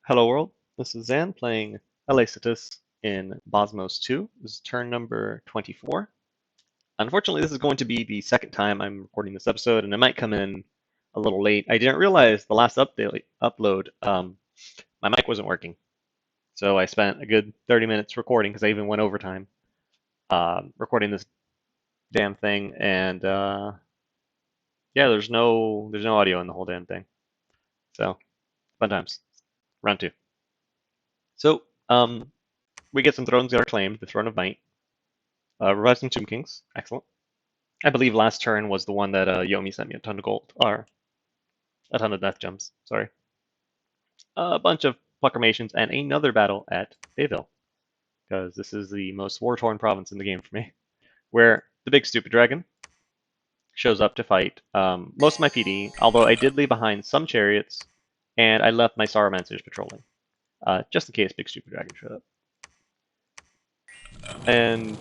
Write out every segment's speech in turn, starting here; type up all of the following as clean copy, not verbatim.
Hello world, this is Zan playing Elacitus in Bozmos2. This is turn number 24. Unfortunately, this is going to be the second time I'm recording this episode, and I might come in a little late. I didn't realize the last upload, my mic wasn't working. So I spent a good 30 minutes recording, because I even went overtime, recording this damn thing, and yeah, there's no audio in the whole damn thing. So, fun times. Round two. So, we get some thrones that are claimed, the Throne of Might. Revive some Tomb Kings. Excellent. I believe last turn was the one that Yomi sent me a ton of gold, or a ton of death gems, sorry. A bunch of proclamations and another battle at Bayville, because this is the most war-torn province in the game for me, where the big stupid dragon shows up to fight most of my PD, although I did leave behind some chariots, and I left my Sauromancers patrolling, just in case big stupid dragon showed up. And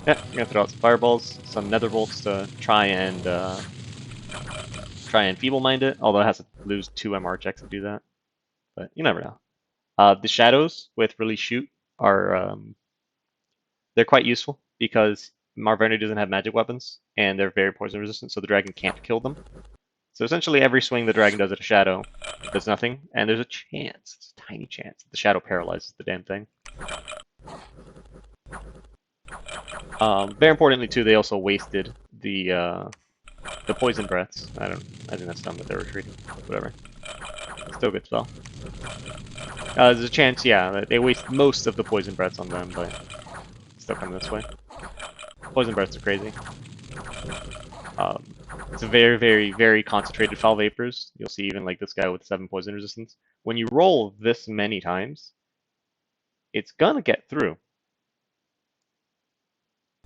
yeah, I'm gonna throw out some fireballs, some nether bolts to try and feeble-mind it, although it has to lose 2 MR checks to do that. But you never know. The shadows with Release Shoot are they're quite useful because Marverni doesn't have magic weapons, and they're very poison resistant, so the dragon can't kill them. So essentially every swing the dragon does at a shadow does nothing, and there's a chance, it's a tiny chance, that the shadow paralyzes the damn thing. Very importantly too, they also wasted the poison breaths. I think that's dumb that they're retreating. Whatever. Still a good spell. There's a chance, yeah, that they waste most of the poison breaths on them, but still coming this way. Poison breaths are crazy. It's a very, very, very concentrated foul vapors. You'll see even like this guy with 7 poison resistance. When you roll this many times, it's gonna get through.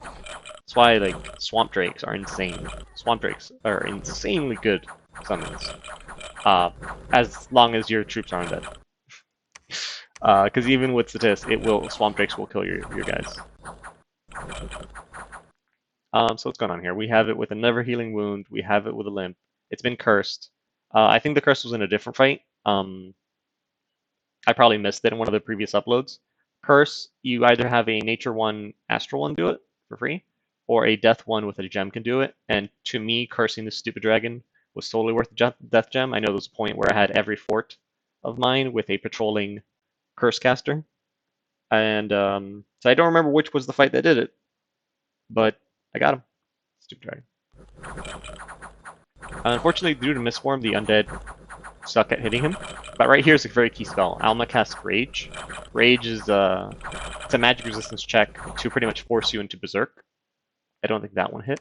That's why like swamp drakes are insane. Swamp drakes are insanely good summons. As long as your troops aren't dead. Because even with Statis, swamp drakes will kill your guys. So what's going on here? We have it with a never healing wound. We have it with a limp. It's been cursed. I think the curse was in a different fight. I probably missed it in one of the previous uploads. Curse, you either have a nature 1, astral 1 do it for free, or a death 1 with a gem can do it. And to me, cursing this stupid dragon was totally worth the death gem. I know there was a point where I had every fort of mine with a patrolling curse caster. And so I don't remember which was the fight that did it, but I got him. Stupid dragon. Unfortunately, due to Mistform, the undead suck at hitting him. But right here is a very key spell. Alma casts Rage. Rage is it's a magic resistance check to pretty much force you into Berserk. I don't think that one hit.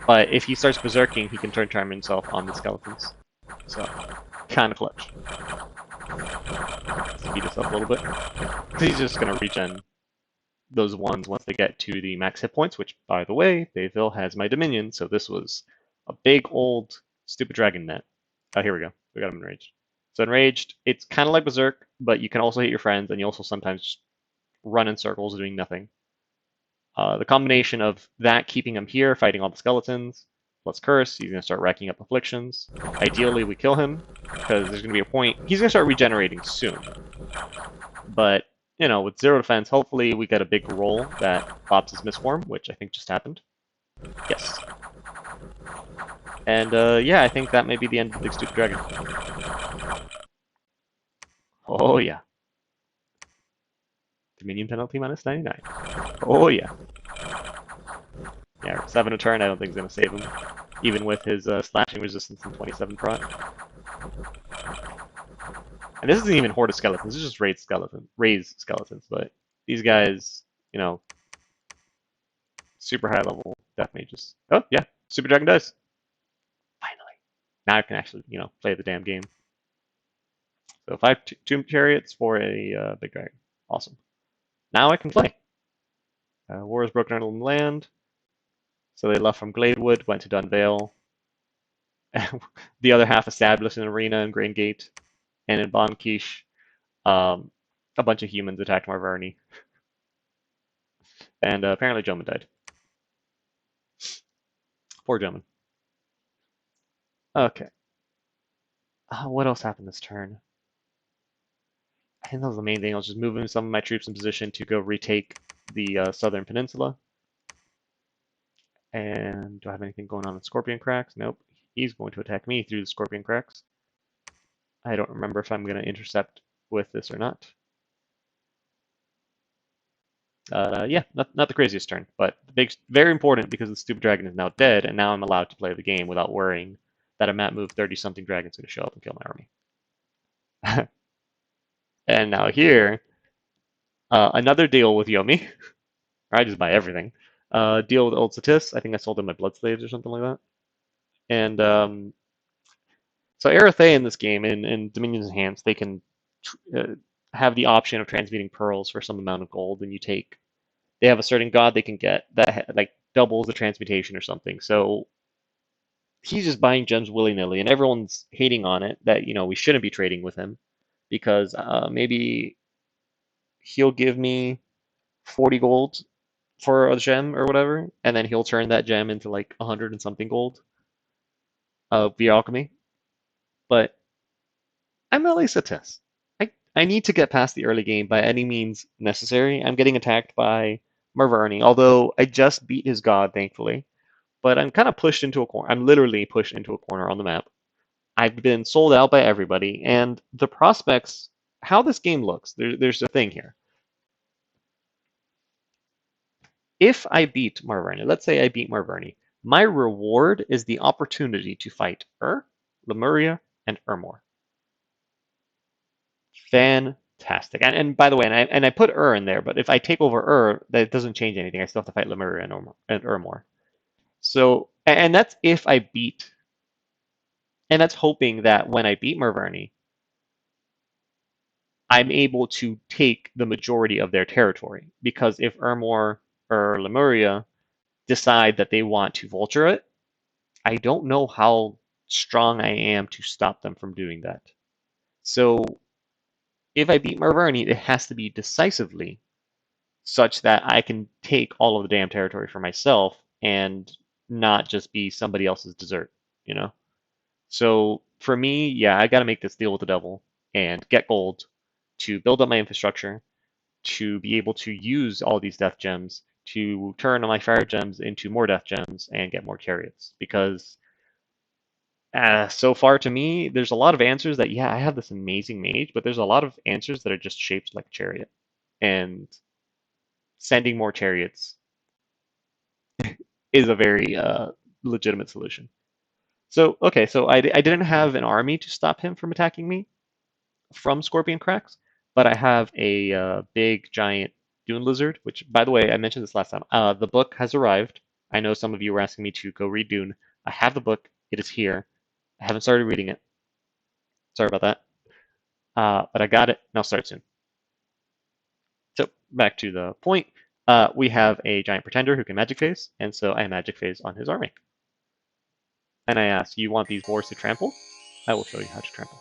But if he starts berserking, he can turn charm himself on the skeletons. So, kind of clutch. Speed us up a little bit. He's just going to regen those ones once they get to the max hit points, which, by the way, Bayville has my Dominion, so this was a big old stupid dragon net. Oh, here we go. We got him enraged. So enraged, it's kind of like Berserk, but you can also hit your friends, and you also sometimes just run in circles doing nothing. The combination of that keeping him here, fighting all the skeletons, plus curse, he's going to start racking up afflictions. Ideally, we kill him, because there's going to be a point. He's going to start regenerating soon. But, you know, with 0 defense, hopefully we get a big roll that pops his Mistform, which I think just happened. Yes. And, yeah, I think that may be the end of the Big Stupid Dragon. Oh, yeah. Dominion penalty minus 99. Oh, yeah. Yeah, 7 a turn, I don't think is going to save him. Even with his slashing resistance and 27 prot. And this isn't even Horde of Skeletons, this is just raised skeletons, but these guys, you know, super high level death mages. Oh, yeah, Super Dragon dies. Finally. Now I can actually, you know, play the damn game. So 5 Tomb Chariots for a big dragon. Awesome. Now I can play. War is broken out on the land. So they left from Gladewood, went to Dunvale. The other half established an arena in Grain Gate. And in Bonquiche, a bunch of humans attacked Marverni. And apparently Joman died. Poor Joman. Okay. What else happened this turn? I think that was the main thing. I was just moving some of my troops in position to go retake the southern peninsula. And do I have anything going on in Scorpion Cracks? Nope. He's going to attack me through the Scorpion Cracks. I don't remember if I'm going to intercept with this or not. Yeah, not the craziest turn, but big, very important because the stupid dragon is now dead, and now I'm allowed to play the game without worrying that a map move 30-something dragon's going to show up and kill my army. And now here, another deal with Yomi. I just buy everything. Deal with Old Satis. I think I sold him my Blood Slaves or something like that. And so Aerithea in this game, in Dominion's Enhanced, they can have the option of transmuting pearls for some amount of gold, and you take. They have a certain god they can get that like doubles the transmutation or something. So he's just buying gems willy nilly, and everyone's hating on it that we shouldn't be trading with him because maybe he'll give me 40 gold for a gem or whatever, and then he'll turn that gem into like 100 and something gold via alchemy. But I'm at least a test. I need to get past the early game by any means necessary. I'm getting attacked by Marverni, although I just beat his god, thankfully. But I'm kind of pushed into a corner. I'm literally pushed into a corner on the map. I've been sold out by everybody, and the prospects, how this game looks, there's a thing here. If I beat Marverni, let's say I beat Marverni, my reward is the opportunity to fight Lemuria, and Ermor. Fantastic. And by the way, and I put in there, but if I take over that doesn't change anything. I still have to fight Lemuria and Ermor. So, and that's if I beat, and that's hoping that when I beat Marverni, I'm able to take the majority of their territory. Because if Ermor or Lemuria decide that they want to vulture it, I don't know how strong I am to stop them from doing that. So if I beat Marverni, it has to be decisively, such that I can take all of the damn territory for myself and not just be somebody else's dessert, you know? So for me, yeah, I got to make this deal with the devil and get gold to build up my infrastructure, to be able to use all these death gems, to turn my fire gems into more death gems and get more chariots. Because so far to me, there's a lot of answers that, yeah, I have this amazing mage, but there's a lot of answers that are just shaped like a chariot. And sending more chariots is a very legitimate solution. So, okay, so I didn't have an army to stop him from attacking me from Scorpion Cracks, but I have a big, giant Dune Lizard, which, by the way, I mentioned this last time. The book has arrived. I know some of you were asking me to go read Dune. I have the book. It is here. I haven't started reading it. Sorry about that. But I got it, and I'll start soon. So, back to the point. We have a giant pretender who can magic phase, and so I magic phase on his army. And I ask, you want these boars to trample? I will show you how to trample.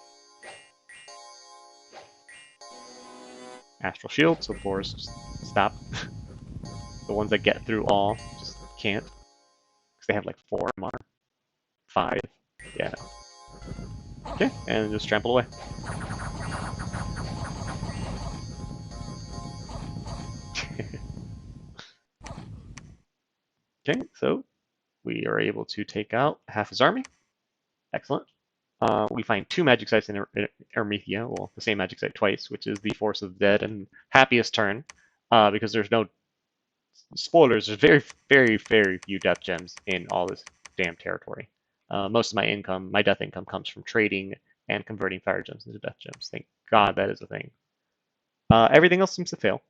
Astral shield, so the boars just stop. The ones that get through all just can't, because they have like 4 MR. 5. Yeah. Okay, and just trample away. Okay, so we are able to take out half his army. Excellent. We find 2 magic sites in Ermithia, well, the same magic site twice, which is the Force of the Dead and happiest turn, because there's no spoilers. There's very, very, very few death gems in all this damn territory. Most of my income, my death income, comes from trading and converting fire gems into death gems. Thank God that is a thing. Everything else seems to fail.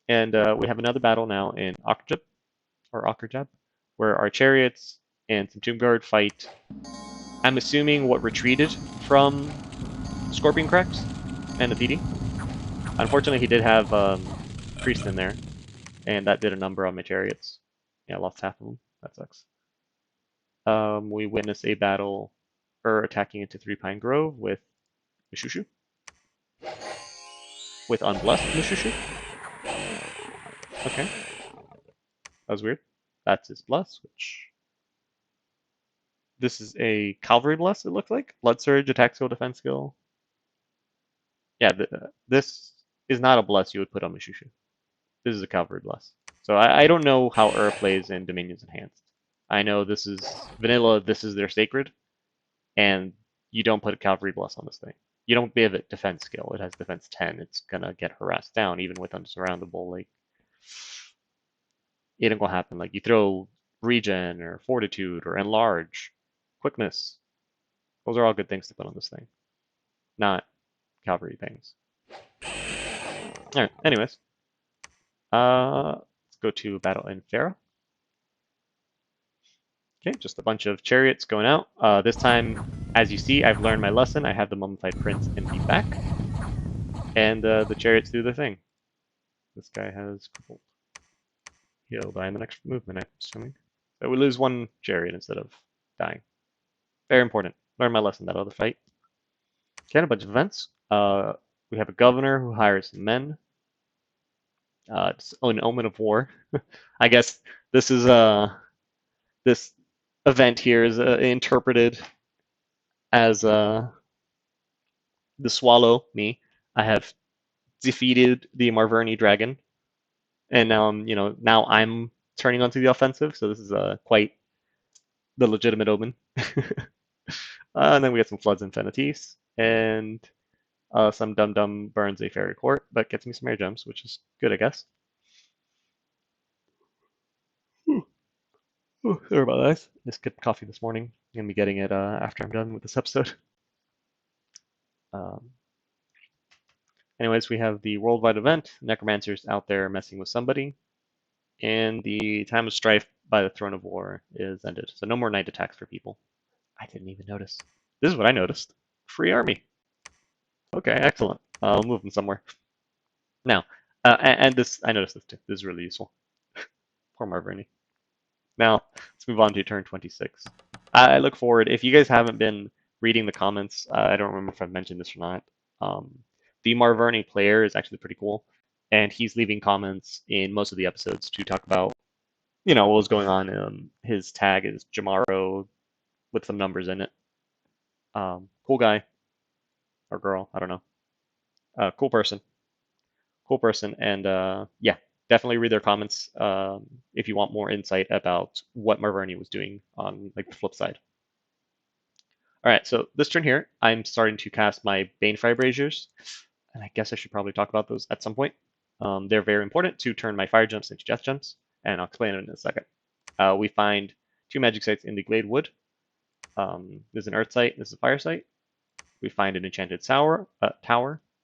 And we have another battle now in Akrajab, where our chariots and some Tomb Guard fight. I'm assuming what retreated from Scorpion Cracks and the PD. Unfortunately, he did have Priest in there, and that did a number on my chariots. Yeah, I lost half of them. That sucks. We witness a battle, attacking into Three Pine Grove with Mishushu. With Unblessed Mishushu. Okay. That was weird. That's his Bless, which This is a cavalry bless, it looks like. Blood surge, attack skill, defense skill. Yeah, this is not a bless you would put on Mishushu. This is a cavalry bless. So I don't know how plays in Dominions Enhanced. I know this is vanilla, this is their sacred, and you don't put a cavalry bless on this thing. You don't give it defense skill. It has defense 10. It's gonna get harassed down even with unsurroundable. Like it ain't gonna happen. Like you throw regen or fortitude or enlarge, quickness. Those are all good things to put on this thing, not cavalry things. All right. Anyways, let's go to battle in Pharaoh. Okay, just a bunch of chariots going out. This time, as you see, I've learned my lesson. I have the mummified prince in the back, and the chariots do their thing. This guy has crippled. He'll die in the next movement, I'm assuming. So we lose one chariot instead of dying. Very important. Learn my lesson that other fight. Okay, a bunch of events. We have a governor who hires men. It's an omen of war. I guess this is this event here is interpreted as the swallow me. I have defeated the Marverni dragon, and now I'm turning onto the offensive. So this is quite the legitimate omen. And then we get some floods infinities, and some dum dum burns a fairy court, but gets me some air gems, which is good, I guess. Sorry about that. I skipped coffee this morning. I'm gonna be getting it after I'm done with this episode. Um, anyways, we have the worldwide event. Necromancer's out there messing with somebody, and the time of strife by the Throne of War is ended. So no more night attacks for people. I didn't even notice. This is what I noticed. Free army. Okay, excellent. I'll move them somewhere. Now, and this, I noticed this too. This is really useful. Poor Marverni. Now, let's move on to turn 26. I look forward, if you guys haven't been reading the comments, I don't remember if I've mentioned this or not. The Marverni player is actually pretty cool, and he's leaving comments in most of the episodes to talk about, what was going on. His tag is Jamaro with some numbers in it. Cool guy or girl, I don't know. Cool person. And yeah, definitely read their comments if you want more insight about what Marverni was doing on like the flip side. All right, so this turn here, I'm starting to cast my Bane Fabriziers, and I guess I should probably talk about those at some point. They're very important to turn my fire gems into death gems, and I'll explain it in a second. We find 2 magic sites in the Glade Wood. There's an Earth site, this is a fire site. We find an enchanted tower,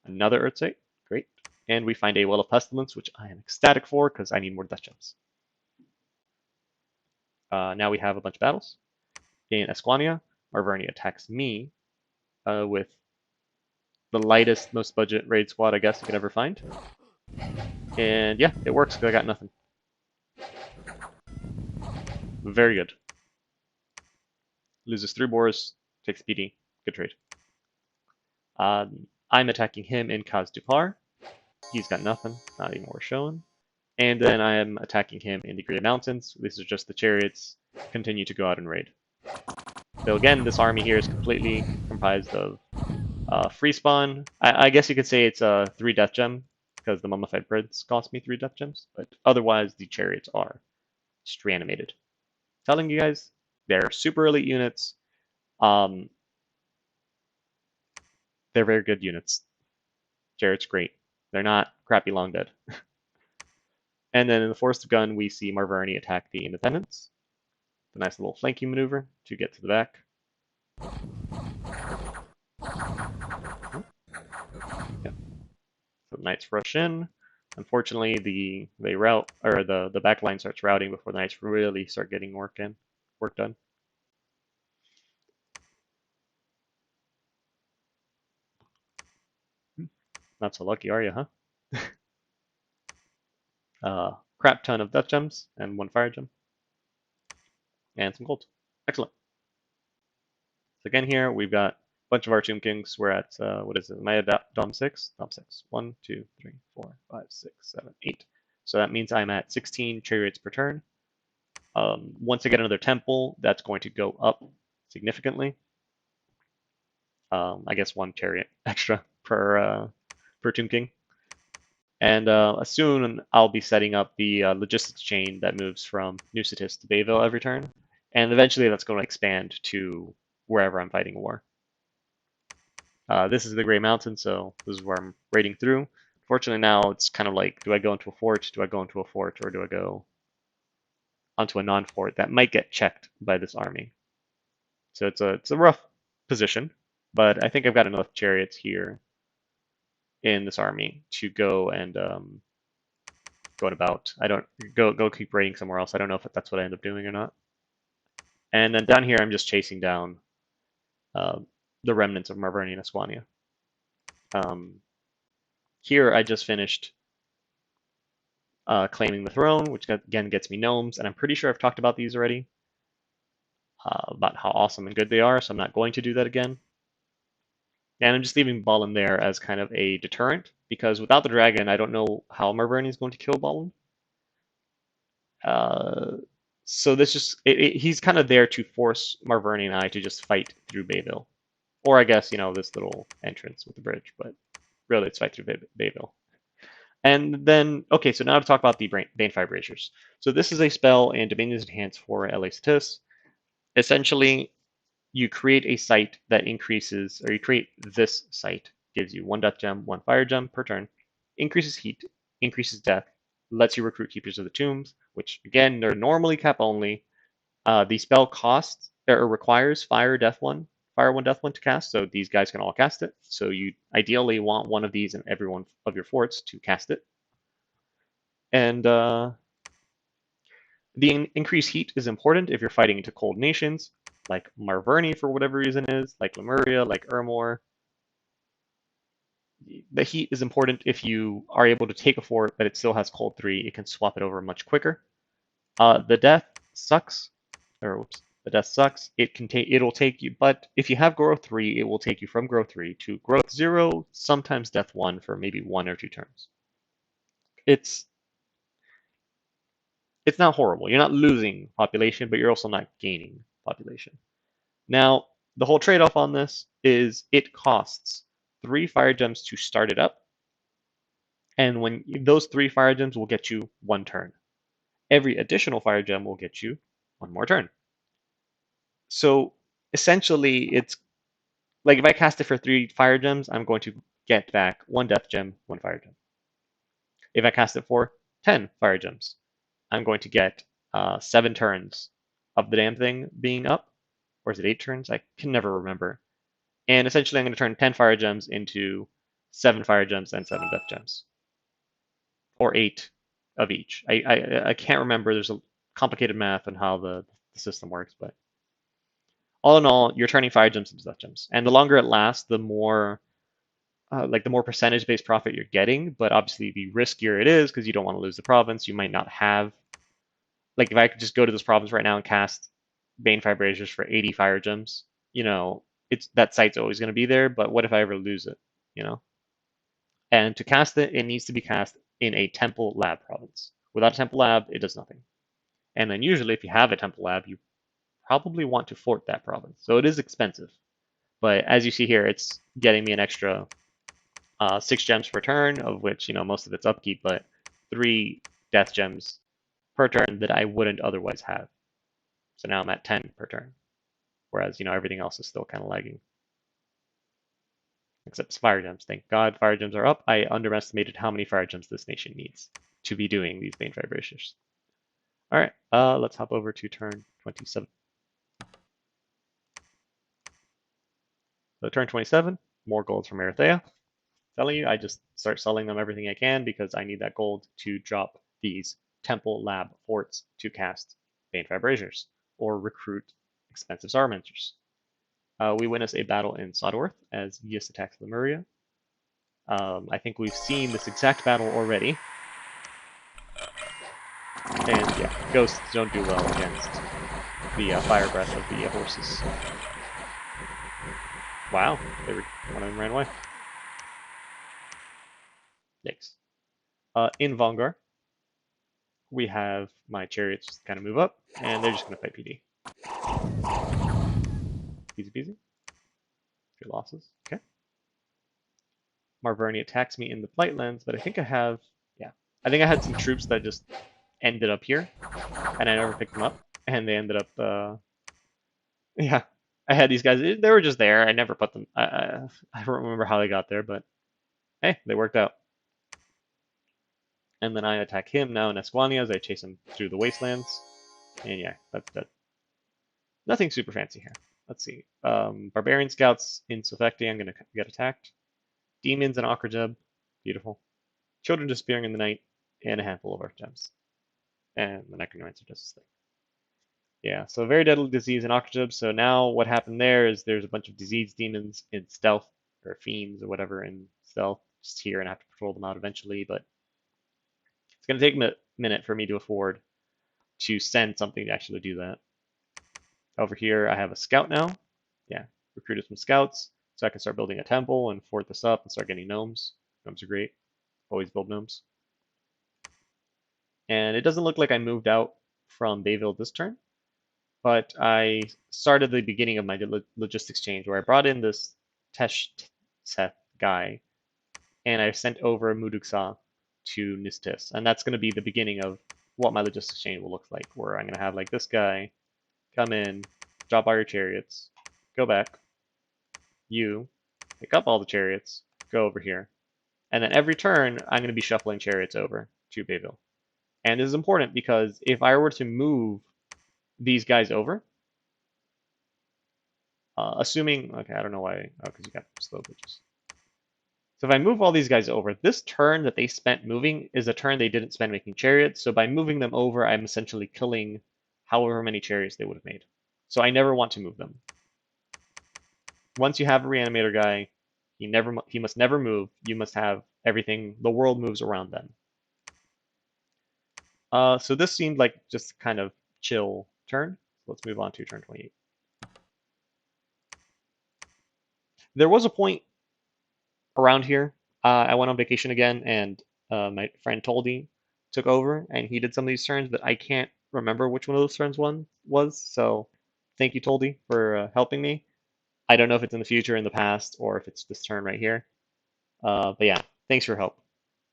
another Earth site, great. And we find a Well of Pestilence, which I am ecstatic for because I need more death gems. Now we have a bunch of battles. In Esquania, Marverni attacks me with the lightest, most budget raid squad I guess you could ever find. And yeah, it works because I got nothing. Very good. Loses 3 boars, takes PD. Good trade. I'm attacking him in Kaz Dupar. He's got nothing, not even worth showing. And then I am attacking him in the Grey Mountains. This is just the chariots continue to go out and raid. So again, this army here is completely comprised of free spawn. I guess you could say it's a 3 death gem because the mummified prince cost me 3 death gems, but otherwise the chariots are just reanimated. Telling you guys, they're super elite units. They're very good units. Chariots great. They're not crappy long dead. And then in the Forest of Gun, we see Marverni attack the Independents. A nice little flanking maneuver to get to the back. Yeah. So the Knights rush in. Unfortunately, the back line starts routing before the Knights really start getting work done. Not so lucky, are you, huh? Crap ton of death gems and 1 fire gem. And some gold. Excellent. So again here, we've got a bunch of our Tomb Kings. We're at, what is it? Am I at Dom 6? Dom 6. 1, 2, 3, 4, 5, 6, 7, 8. So that means I'm at 16 chariots per turn. Once I get another temple, that's going to go up significantly. I guess 1 chariot extra per Tomb King. And soon I'll be setting up the logistics chain that moves from Nucitus to Bayville every turn. And eventually that's going to expand to wherever I'm fighting a war. This is the Grey Mountain, so this is where I'm raiding through. Fortunately now it's kind of like, do I go into a fort, do I go into a fort, or do I go onto a non-fort that might get checked by this army? So it's a rough position, but I think I've got enough chariots here in this army to go and going about. I don't go keep raiding somewhere else. I don't know if that's what I end up doing or not. And then down here, I'm just chasing down the remnants of Marverni and Esquania. Here, I just finished claiming the throne, which again gets me gnomes, and I'm pretty sure I've talked about these already, about how awesome and good they are, so I'm not going to do that again. And I'm just leaving Balin there as kind of a deterrent, because without the dragon, I don't know how Marverni is going to kill Balin. So this just he's kind of there to force Marverni and I to just fight through Bayville, or I guess this little entrance with the bridge, but really it's fight through Bayville. And then okay, so now to talk about the Bane Fabriziers. So this is a spell and Dominion's Enhance for LA Status. Essentially, you create a site that increases, or you create this site, gives you 1 death gem, 1 fire gem per turn, increases heat, increases death, lets you recruit Keepers of the Tombs, which again, they're normally cap only. The spell costs or requires fire 1 death 1 to cast, so these guys can all cast it. So you ideally want one of these in every one of your forts to cast it. And the increased heat is important if you're fighting into cold nations, like Marverni for whatever reason is, like Lemuria, like Ermor. The heat is important if you are able to take a fort, but it still has cold 3. It can swap it over much quicker. The death sucks, or whoops, the death sucks. It'll take you, but if you have growth 3, it will take you from growth 3 to growth 0, sometimes death 1 for maybe 1 or 2 turns. It's not horrible. You're not losing population, but you're also not gaining population. Now, the whole trade-off on this is it costs 3 fire gems to start it up, and when those 3 fire gems will get you 1 turn. Every additional fire gem will get you 1 more turn. So essentially, it's like if I cast it for 3 fire gems, I'm going to get back 1 death gem, 1 fire gem. If I cast it for 10 fire gems, I'm going to get 7 turns of the damn thing being up. Or is it 8 turns? I can never remember. And essentially, I'm going to turn 10 fire gems into 7 fire gems and 7 death gems. Or 8 of each. I can't remember. There's a complicated math on how the system works, but all in all, you're turning fire gems into death gems. And the longer it lasts, the more the more percentage-based profit you're getting, but obviously the riskier it is because you don't want to lose the province. You might not have, like if I could just go to this province right now and cast Bane Fabriziers for 80 fire gems, it's that site's always going to be there, but what if I ever lose it, And to cast it, it needs to be cast in a temple lab province. Without a temple lab, it does nothing. And then usually if you have a temple lab, you probably want to fort that province. So it is expensive. But as you see here, it's getting me an extra 6 gems per turn, of which, most of it's upkeep, but 3 death gems per turn that I wouldn't otherwise have. So now I'm at 10 per turn. Whereas, everything else is still kind of lagging. Except fire gems. Thank God fire gems are up. I underestimated how many fire gems this nation needs to be doing these Bane Fabriziers. All right, let's hop over to turn 27. So turn 27, more golds from Erythea. Telling you, I just start selling them everything I can because I need that gold to drop these temple lab forts to cast Bane Fabriziers or recruit expensive Sarmenters. We witness a battle in Sodworth as Yis attacks Lemuria. I think we've seen this exact battle already. And yeah, ghosts don't do well against the fire breath of the horses. Wow, one of them ran away. Yikes. In Vongar, we have my chariots kind of move up, and they're just going to fight PD. Easy peasy. Good losses. Okay. Marverni attacks me in the Blightlands, but I think I have, yeah. I think I had some troops that just ended up here, and I never picked them up, and they ended up, yeah. I had these guys, they were just there. I never put them, I don't remember how they got there, but hey, they worked out. And then I attack him now in Esquania as I chase him through the wastelands. And yeah, that's dead. Nothing super fancy here. Let's see. Barbarian Scouts in Sofecti, I'm going to get attacked. Demons and Akhrajeb, beautiful. Children disappearing in the night, and a handful of Archgems. And the Necromancer does his thing. Yeah, so very deadly disease in Akhrajeb. So now what happened there is there's a bunch of disease demons in stealth, or fiends or whatever in stealth, just here, and I have to patrol them out eventually, but it's going to take a minute for me to afford to send something to actually do that. Over here, I have a scout now. Yeah, recruited some scouts, so I can start building a temple and fort this up and start getting gnomes. Gnomes are great. Always build gnomes. And it doesn't look like I moved out from Bayville this turn, but I started the beginning of my logistics change where I brought in this Tesh Seth guy, and I sent over Muduksa to Nistis. And that's going to be the beginning of what my logistics change will look like, where I'm going to have like this guy come in, drop all your chariots, go back, you pick up all the chariots, go over here. And then every turn, I'm going to be shuffling chariots over to Bayville. And this is important because if I were to move these guys over, assuming, okay, I don't know why, oh, because you got slow bridges. So if I move all these guys over, this turn that they spent moving is a turn they didn't spend making chariots. So by moving them over, I'm essentially killing however many chariots they would have made. So I never want to move them. Once you have a reanimator guy, he must never move. You must have everything. The world moves around them. So this seemed like just kind of chill turn. Let's move on to turn 28. There was a point around here. I went on vacation again, and my friend Toldy took over, and he did some of these turns, but I can't remember which one of those turns one was. So thank you, Toldy, for helping me. I don't know if it's in the future, in the past, or if it's this turn right here. But yeah, thanks for your help.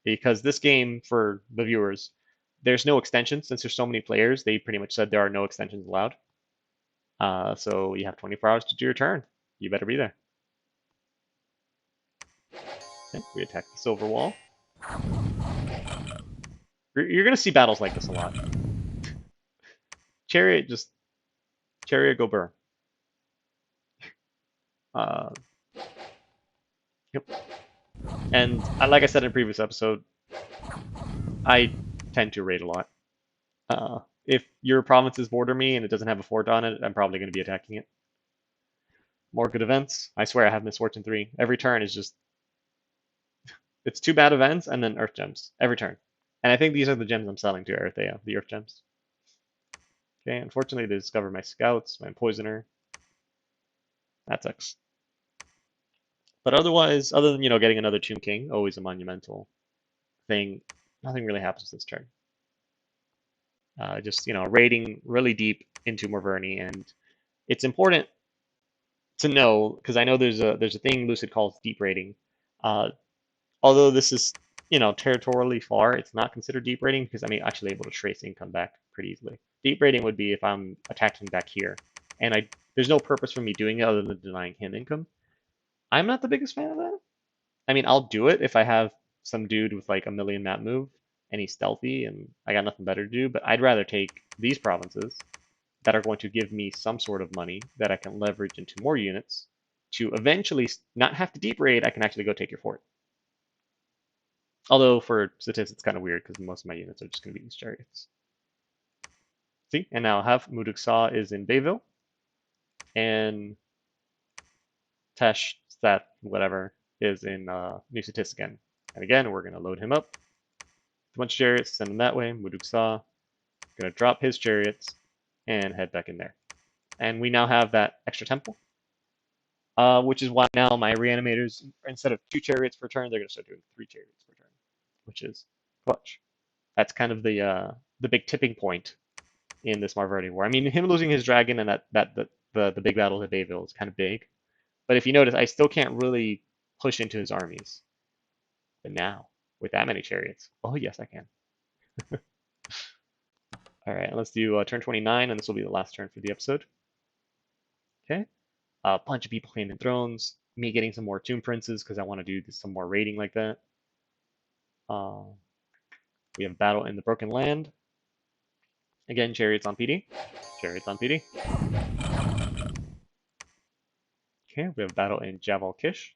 Because this game, for the viewers, there's no extensions. Since there's so many players, they pretty much said there are no extensions allowed. So you have 24 hours to do your turn. You better be there. Okay, we attack the silver wall. You're going to see battles like this a lot. Chariot go burr. Yep. And like I said in a previous episode, I tend to raid a lot. If your provinces border me and it doesn't have a fort on it, I'm probably going to be attacking it. More good events. I swear I have Misfortune 3. Every turn is just... It's 2 bad events and then Earth Gems. Every turn. And I think these are the gems I'm selling to Arethea, the Earth Gems. Okay, unfortunately they discover my scouts, my poisoner. That sucks. But otherwise, other than, getting another Tomb King, always a monumental thing, nothing really happens this turn. Just, raiding really deep into Morverni, and it's important to know, because I know there's a thing Lucid calls deep raiding. Although this is, territorially far, it's not considered deep raiding because I'm actually able to trace income back pretty easily. Deep raiding would be if I'm attacking back here, and there's no purpose for me doing it other than denying him income. I'm not the biggest fan of that. I mean, I'll do it if I have some dude with like a million map move and he's stealthy and I got nothing better to do, but I'd rather take these provinces that are going to give me some sort of money that I can leverage into more units to eventually not have to deep raid. I can actually go take your fort. Although for statistics, it's kind of weird because most of my units are just going to be these chariots. See, and now have Muduksa is in Bayville, and Tesh, Seth, whatever, is in New Satis again. And again, we're going to load him up. A bunch of chariots, send him that way. Muduksa, going to drop his chariots and head back in there. And we now have that extra temple, which is why now my reanimators, instead of 2 chariots per turn, they're going to start doing 3 chariots per turn, which is clutch. That's kind of the big tipping point in this Marverni war. I mean, him losing his dragon and that The big battle at Bayville is kind of big. But if you notice, I still can't really push into his armies. But now, with that many chariots, oh yes, I can. All right, let's do turn 29, and this will be the last turn for the episode. Okay, a bunch of people claiming thrones. Me getting some more tomb princes because I want to do some more raiding like that. Uh, we have battle in the Broken Land. Again, chariots on PD. Chariots on PD. Okay, we have battle in Jabal Kish.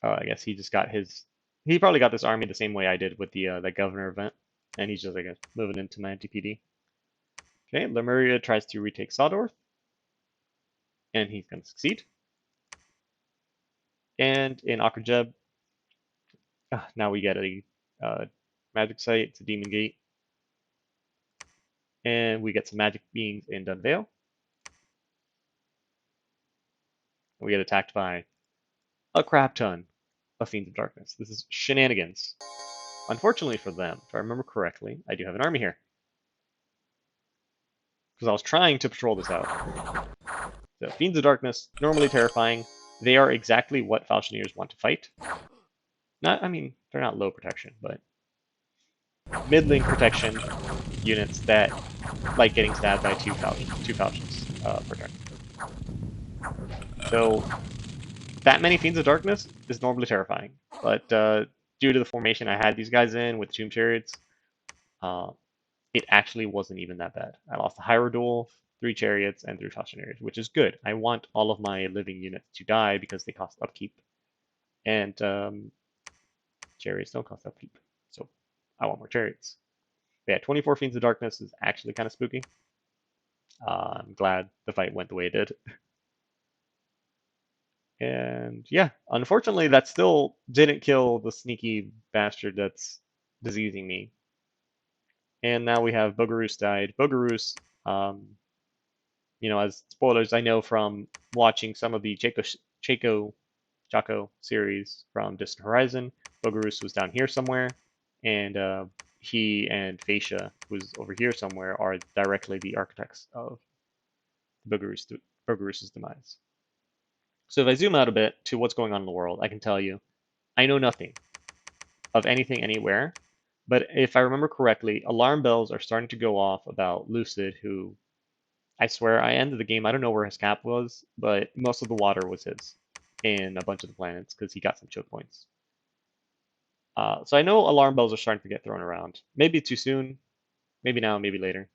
I guess he just got his. He probably got this army the same way I did with the governor event, and he's just like moving into my anti-PD. Okay, Lemuria tries to retake Sawdorth, and he's going to succeed. And in Akrajeb, now we get a magic site. It's a demon gate, and we get some magic beings in Dunvale. We get attacked by a crap ton of Fiends of Darkness. This is shenanigans. Unfortunately for them, if I remember correctly, I do have an army here. Because I was trying to patrol this out. The Fiends of Darkness, normally terrifying. They are exactly what Falchineers want to fight. I mean, they're not low protection, but middling protection units that like getting stabbed by two Falchions per turn. So that many Fiends of Darkness is normally terrifying, but due to the formation I had these guys in with Tomb Chariots, it actually wasn't even that bad. I lost a Hierodule, 3 Chariots, and 3 Falchineers, which is good. I want all of my living units to die because they cost upkeep, and Chariots don't cost upkeep, so I want more Chariots. But yeah, 24 Fiends of Darkness is actually kind of spooky. I'm glad the fight went the way it did. And yeah, unfortunately, that still didn't kill the sneaky bastard that's diseasing me. And now we have Bogarus died. Bogarus, as spoilers, I know from watching some of the Chaco series from Distant Horizon, Bogarus was down here somewhere, and he and Fascia, who's over here somewhere, are directly the architects of Bogarus's demise. So if I zoom out a bit to what's going on in the world, I can tell you, I know nothing of anything anywhere, but if I remember correctly, alarm bells are starting to go off about Lucid, who I swear I ended the game, I don't know where his cap was, but most of the water was his in a bunch of the planets because he got some choke points. So I know alarm bells are starting to get thrown around. Maybe too soon, maybe now, maybe later.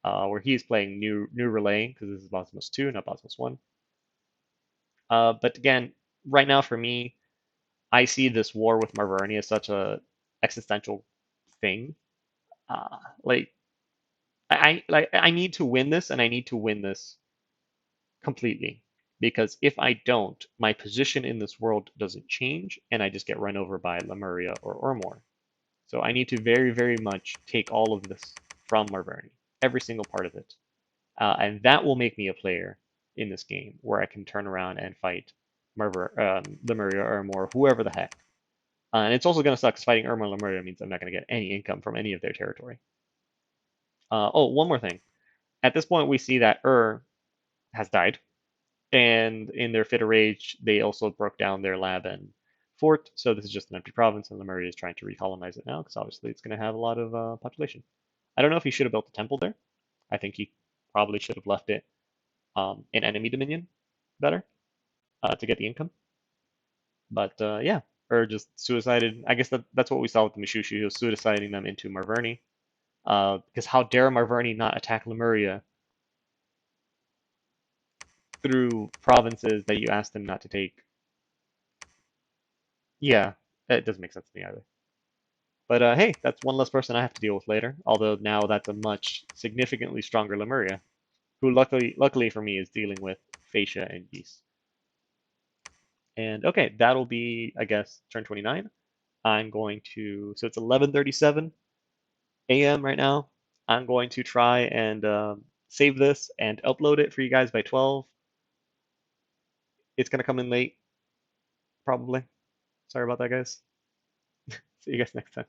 Where he's playing new relay because this is Bozmos2, not Bozmos1. But again, right now for me, I see this war with Marverni as such a existential thing. Like I need to win this, and I need to win this completely. Because if I don't, my position in this world doesn't change, and I just get run over by Lemuria or Ormor. So I need to very, very much take all of this from Marverni, every single part of it. And that will make me a player in this game, where I can turn around and fight Lemuria or Ormor, whoever the heck. And it's also going to suck because fighting Irma and Lemuria means I'm not going to get any income from any of their territory. One more thing. At this point, we see that has died. And in their fit of rage, they also broke down their lab and fort. So this is just an empty province, and Lemuria is trying to recolonize it now because obviously it's going to have a lot of population. I don't know if he should have built a temple there. I think he probably should have left it in enemy dominion better to get the income. But yeah, or just suicided. I guess that's what we saw with the Mishushu. He was suiciding them into Marverni. Because how dare Marverni not attack Lemuria through provinces that you asked them not to take? Yeah, it doesn't make sense to me either. But hey, that's one less person I have to deal with later. Although now that's a much significantly stronger Lemuria, who luckily for me is dealing with Fascia and Geese. And okay, that'll be, I guess, turn 29. I'm going to, so it's 11:37 a.m. right now. I'm going to try and save this and upload it for you guys by 12. It's going to come in late, probably. Sorry about that, guys. See you guys next time.